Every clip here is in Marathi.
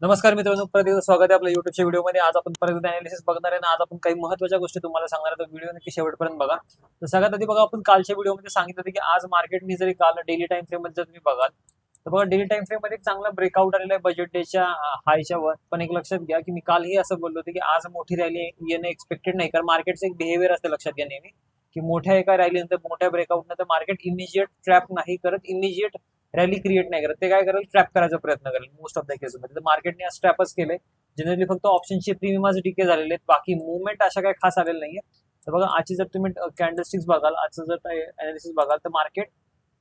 नमस्कार मित्रांनो, परत एकदा स्वागत आहे आपल्या युट्यूबच्या व्हिडिओमध्ये. आज आपण परत अनालिसिस बघणार आहे ना. आज आपण काही महत्त्वाच्या गोष्टी तुम्हाला सांगणार आहे, तर व्हिडिओ नक्की शेवटपर्यंत बघा. तर सगळ्यात आधी बघा, आपण कालच्या व्हिडिओमध्ये सांगितलं होतं की आज मार्केटनी जरी काल डेली टाइम फ्रेम मध्ये जर तुम्ही बघाल तर बघा, डेली टाइम फ्रेम मध्ये एक चांगला ब्रेकआउट आलेला आहे बजेट डेच्या हायच्या वर. पण एक लक्षात घ्या की मी कालही असं बोललो होतो की आज मोठी रॅली येणं एक्सपेक्टेड नाही, कारण मार्केटचं एक बिहेवियर असतं लक्षात घ्या नेहमी, की मोठ्या एका रॅलीनंतर मोठ्या ब्रेकआउट नंतर मार्केट इमिजिएट ट्रॅप नाही करत, इमिजिएट रॅली क्रिएट नाही करत. ते काय करेल, ट्रॅप करायचा प्रयत्न करेल मोस्ट ऑफ द केसमध्ये. तर मार्केटने आज ट्रॅपच केले. जनरली फक्त ऑप्शनचे प्रीमियम आज डिके झालेले आहेत, बाकी मुवमेंट अशा काही खास आलेलं नाहीये. तर बघा, आजची जर तुम्ही कॅन्डलस्टिक्स बघाल, आजचं जर अनालिसिस बघाल तर मार्केट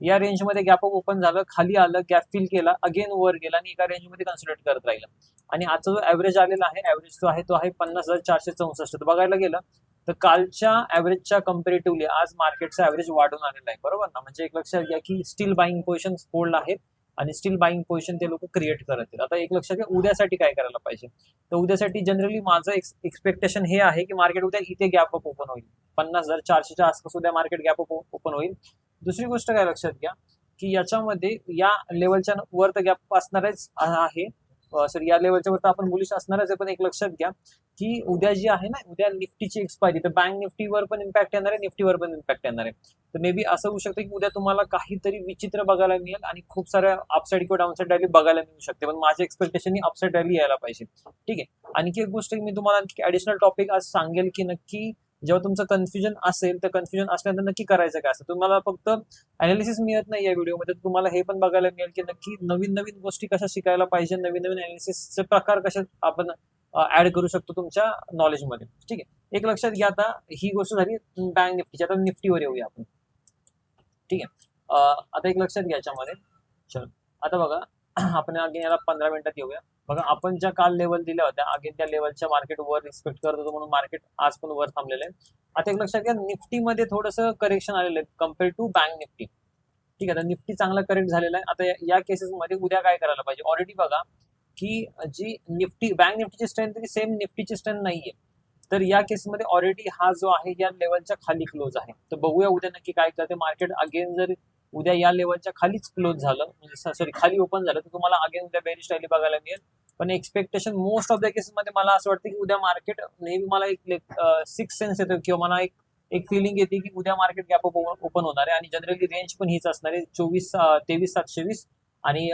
या रेंजमध्ये गॅप अप ओपन झालं, खाली आलं, गॅप फिल केला, अगेन वर गेला आणि एका रेंजमध्ये कन्सोलिडेट करत राहिलं. आणि आजचा जो ऍव्हरेज आलेला आहे, ऍव्हरेज जो आहे तो आहे 50,464. तर बघायला गेलं तर कालच्या ऍव्हरेजच्या कम्पॅरेटिव्हली आज मार्केटचा ऍव्हरेज वाढून आलेला आहे, बरोबर ना. म्हणजे एक लक्षात घ्या की स्टील बाईंग पोझिशन होल्ड आहेत आणि स्टील बाईंग पोझिशन ते लोक क्रिएट करत आहेत. आता एक लक्षात घ्या, उद्यासाठी काय करायला पाहिजे. तर उद्यासाठी जनरली माझं एक्सपेक्टेशन हे आहे की मार्केट उद्या इथे गॅप अप ओपन होईल, 50,400च्या आसपास उद्या मार्केट गॅप अप ओपन होईल. दुसरी गोष्ट काय लक्षात घ्या की याच्यामध्ये या लेवलच्या वर तर गॅप असणारच आहे, सॉरी या लेवलच्या वर तर आपण बुलिश असणारच आहे. पण एक लक्षात घ्या की उद्या जी आहे ना, उद्या निफ्टीची एक्सपायरी, तर बँक निफ्टीवर पण इम्पॅक्ट येणार आहे, निफ्टीवर पण इम्पॅक्ट येणार आहे. तर मे बी असं होऊ शकतं की उद्या तुम्हाला काहीतरी विचित्र बघायला मिळेल आणि खूप साऱ्या अपसाईड किंवा डाऊनसाईड रॅली बघायला मिळू शकते. पण माझ्या एक्सपेक्टेशन ही अपसाईड रॅली यायला पाहिजे. ठीक आहे. आणखी एक गोष्ट मी तुम्हाला आणखी ऍडिशनल टॉपिक आज सांगेल की नक्की जेव्हा तुमचं कन्फ्युजन असेल तर कन्फ्युजन असल्यानंतर नक्की करायचं काय असतं. तुम्हाला फक्त अनालिसिस मिळत नाही या व्हिडिओमध्ये, तुम्हाला हे पण बघायला मिळेल की नक्की नवीन नवीन गोष्टी कशा शिकायला पाहिजे, नवीन नवीन अनालिसिसचे प्रकार कसे आपण ऍड करू शकतो तुमच्या नॉलेजमध्ये. ठीक आहे. एक लक्षात घ्या, आता ही गोष्ट झाली बँक निफ्टीची. आता निफ्टीवर येऊया आपण. ठीक आहे. आता एक लक्षात घ्या याच्यामध्ये, चल आता बघा आपण अगेन याला 15 मिनिटात येऊया. बघा, आपण ज्या काल लेवल दिल्या होत्या अगेन त्या लेवलच्या मार्केट वर रिस्पेक्ट करत होतो, म्हणून मार्केट आज पण वर थांबलेलं आहे. आता एक लक्षात घ्या, निफ्टीमध्ये थोडंसं करेक्शन आलेलं आहे कम्पेअर टू बँक निफ्टी. ठीक आहे. आता निफ्टी चांगला करेक्ट झालेला आहे. आता या केसेसमध्ये उद्या काय करायला पाहिजे, ऑलरेडी बघा की जी निफ्टी बँक निफ्टीची स्ट्रेंथ सेम निफ्टीची स्ट्रेंथ नाहीये. तर या केसमध्ये ऑलरेडी हा जो आहे या लेवलच्या खाली क्लोज आहे. तर बघूया उद्या नक्की काय करते मार्केट. अगेन जर उद्या या लेवलच्या खालीच क्लोज झालं, म्हणजे सॉरी खाली ओपन झालं, तर तुम्हाला अगेन उद्या बेरिश रॅली बघायला मिळेल. पण एक्सपेक्टेशन मोस्ट ऑफ द केसेसमध्ये मला असं वाटतं की उद्या मार्केट नेहमी, मला एक सिक्स सेन्स येतो किंवा मला एक एक फिलिंग येते की उद्या मार्केट गॅप ओपन होणार आहे. आणि जनरली रेंज पण हीच असणार आहे, 23,720. आणि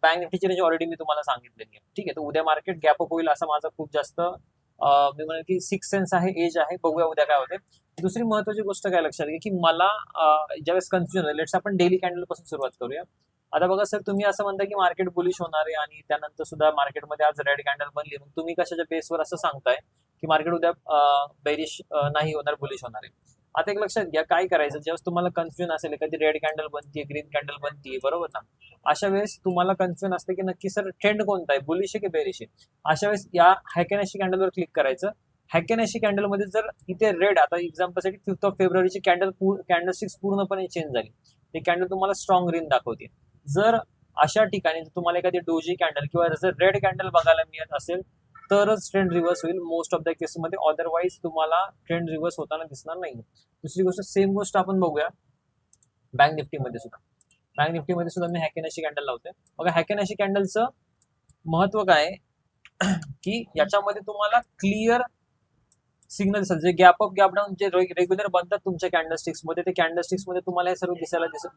बँक निफ्टीची रेंज ऑलरेडी मी तुम्हाला सांगितलेली आहे. ठीक आहे. तर उद्या मार्केट गॅप अप होईल असं माझं खूप जास्त मी म्हणेल की सिक्स सेन्स आहे, एज आहे. बघूया उद्या काय होते. दुसरी महत्वाची गोष्ट काय लक्षात घ्या की मला ज्यावेळेस कन्फ्युजन आहे, लेट्स आपण डेली कॅन्डल पासून सुरुवात करूया. आता बघा सर, तुम्ही असं म्हणता की मार्केट बुलिश होणार आहे आणि त्यानंतर सुद्धा मार्केटमध्ये आज रेड कॅन्डल बनली, मग तुम्ही कशाच्या बेसवर असं सांगताय की मार्केट उद्या बेरिश नाही होणार, बुलिश होणार आहे. आता एक लक्षात घ्या, काय करायचं ज्यावेळेस तुम्हाला कन्फ्युजन असेल, एखादी रेड कॅन्डल बनतीये, ग्रीन कॅन्डल बनतीये, बरोबर ना. अशा वेळेस तुम्हाला कन्फ्युजन असते की नक्की सर ट्रेंड कोणता आहे, बुलिश आहे की बेरिश आहे. अशा वेळेस या हॅकेनॅशी कॅन्डलवर क्लिक करायचं. हॅकेनॅशी कॅन्डलमध्ये जर इथे रेड, आता एक्झाम्पलसाठी 5 फेब्रुवारीची कॅन्डलस्टिक्स पूर्णपणे चेंज झाली, ते कॅन्डल तुम्हाला स्ट्रॉंग ग्रीन दाखवते. जर अशा ठिकाणी तुम्हाला एखादी डोजी कॅन्डल किंवा जर रेड कॅन्डल बघायला मिळत असेल तरच ट्रेंड रिव्हर्स होईल मोस्ट ऑफ द केसमध्ये, अदरवाईज तुम्हाला ट्रेंड रिव्हर्स होताना दिसणार नाही. दुसरी गोष्ट, सेम गोष्ट आपण बघूया बँक निफ्टीमध्ये सुद्धा. बँक निफ्टीमध्ये सुद्धा मी हॅकेनॅशी कॅन्डल लावतोय. बघा, हॅकेनॅशी कॅन्डलचं महत्व काय की याच्यामध्ये तुम्हाला क्लिअर सिग्नल दिसतात, जे गॅप अप गॅप डाऊन जे रेग्युलर बनतात तुमच्या कॅन्डलस्टिक्स मध्ये, ते कॅन्डलस्टिक्स मध्ये तुम्हाला हे सर्व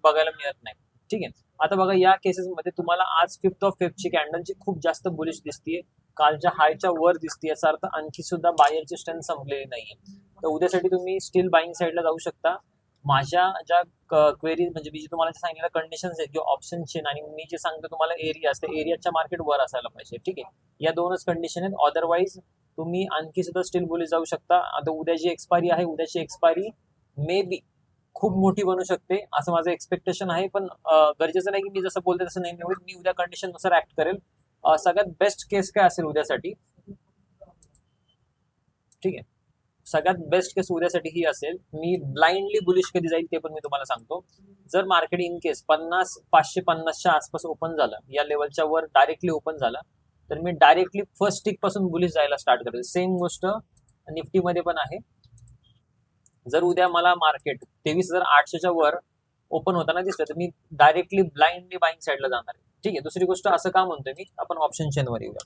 बघायला मिळत नाही. ठीक आहे. आता बघा, या केसेसमध्ये तुम्हाला आज 5 फेब्रुवारीची कॅन्डल जी खूप जास्त बुलिश दिसतीये, कालच्या हायच्या वर दिसते, याचा अर्थ आणखी सुद्धा बायरची स्ट्रेंथ संपलेली नाहीये. तर उद्यासाठी तुम्ही स्टील बाईंग साईडला जाऊ शकता. माझ्या ज्या क्वेरी, म्हणजे मी जे तुम्हाला सांगितलेल्या कंडिशन्स आहेत किंवा ऑप्शनचे, आणि मी जे सांगतो तुम्हाला एरिया असते, एरियाच्या मार्केट वर असायला पाहिजे. ठीक आहे. या दोनच कंडिशन आहेत, अदरवाईज तुम्ही आणखी सुद्धा स्टील बुलिश जाऊ शकता. आता उद्या जी एक्सपायरी आहे, उद्याची एक्सपायरी मे बी खूप मोठी बनू शकते असं माझं एक्सपेक्टेशन आहे. पण गरजेचं नाही की मी जसं बोलते तसं नाही होईल, मी उद्या कंडिशन नुसार ऍक्ट करेल. सगळ्यात बेस्ट केस काय असेल उद्यासाठी, ठीक आहे, सगळ्यात बेस्ट केस उद्यासाठी ही असेल, मी ब्लाइंडली बुलिश कधी जाईल ते पण मी तुम्हाला सांगतो. जर मार्केट इन केस 550च्या आसपास ओपन झालं, या लेवलच्या वर डायरेक्टली ओपन झालं, तर मी डायरेक्टली फर्स्ट स्टिक पासून बुलिश जायला स्टार्ट करेल. सेम गोष्ट निफ्टीमध्ये पण आहे. जर उद्या मला मार्केट 23,800च्या वर ओपन होताना दिसलं, तर मी डायरेक्टली ब्लाइंडली बाईंग साईडला जाणार आहे. ठीक आहे. दुसरी गोष्ट असं का म्हणतोय मी, आपण ऑप्शन चेनवर येऊया.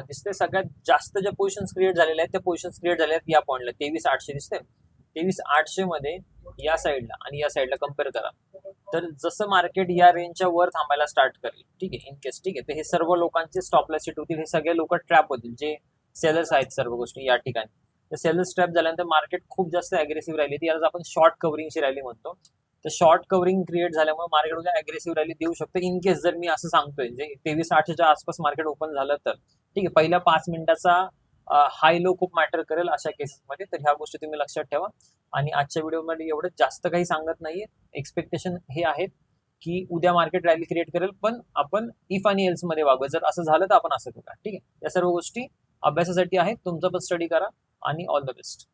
दिसते सगळ्यात जास्त ज्या पोझिशन्स क्रिएट झालेल्या आहेत त्या पोझिशन्स क्रिएट झाल्या आहेत या पॉईंटला 23,800 दिसते. 23,800 मध्ये या साईडला आणि या साईडला कम्पेअर करा, तर जसं मार्केट या रेंजच्या वर थांबायला स्टार्ट करेल, ठीक आहे, इन केस, ठीक आहे, तर हे सर्व लोकांचे स्टॉप लॉस हिट होतील, हे सगळे लोक ट्रॅप होतील जे सेलर्स आहेत सर्व गोष्टी या ठिकाणी. तर सेलर्स ट्रॅप झाल्यानंतर मार्केट खूप जास्त अग्रेसिव्ह राहिली, ती आपण शॉर्ट कव्हरिंगची रॅली म्हणतो. तर शॉर्ट कव्हरिंग क्रिएट झाल्यामुळे मार्केट उद्या अग्रेसिव्ह रॅली देऊ शकतं इन केस जर मी असं सांगतोय जे 23,800च्या आसपास मार्केट ओपन झालं तर, ठीक आहे. पहिल्या 5 मिनिटाचा हाय लो खूप मॅटर करेल अशा केसेसमध्ये, तर ह्या गोष्टी तुम्ही लक्षात ठेवा. आणि आजच्या व्हिडिओमध्ये एवढं जास्त काही सांगत नाहीये. एक्सपेक्टेशन हे आहेत की उद्या मार्केट रॅली क्रिएट करेल, पण आपण इफ आणि एल्स मध्ये वागू, जर असं झालं तर आपण असं करूया, ठीक आहे. या सर्व गोष्टी अभ्यासासाठी आहेत, तुमचा पण स्टडी करा आणि ऑल द बेस्ट.